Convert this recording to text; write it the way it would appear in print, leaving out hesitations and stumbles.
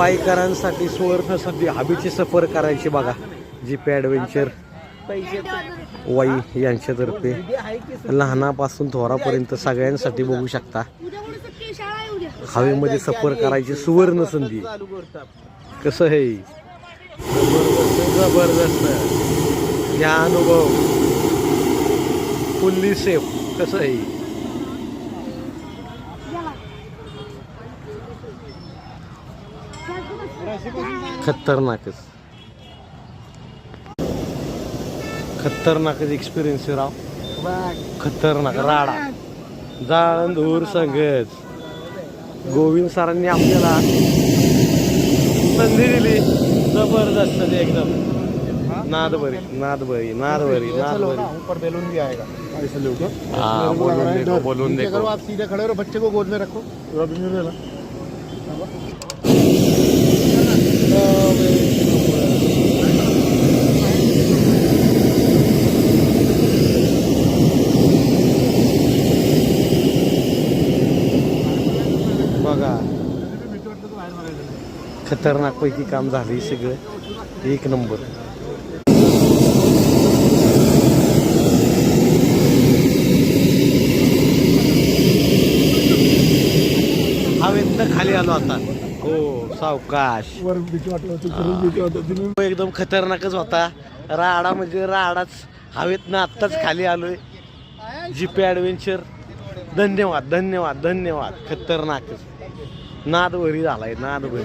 पायकरांसाठी सुवर्ण संधी हवेची सफर करायची बघा. जीपी ॲडव्हेंचर वाई यांच्यातर्फे लहानापासून थोरापर्यंत सगळ्यांसाठी बघू शकता. हवेमध्ये सफर करायची सुवर्ण संधी. कसं आहे, जबरदस्त या अनुभव फुल्ली सेफ. कसं आहे, खतरनाकच एक्सपिरियन्स राव. खतरनाक राडा जाळण धूर संगच. गोविंद सरांनी आपल्याला संधी दिली जबरदस्त. एकदम नादभरी. ऊपर बैलून भी आएगा ऐसे लोग. हाँ, बोलून देखो. आप सीधे खड़े हो, बच्चे को गोद में रखो. बघा, खतरनाक पैकी काम झालं सगळं. एक नंबर. हवेतनं खाली आलो आता. हो, सावकाश. एकदम खतरनाकच होता. राडा म्हणजे राडाच. हवेतनं आत्ताच खाली आलोय. GP adventure. धन्यवाद. खतरनाकच नादभरी झालाय, नादभरी.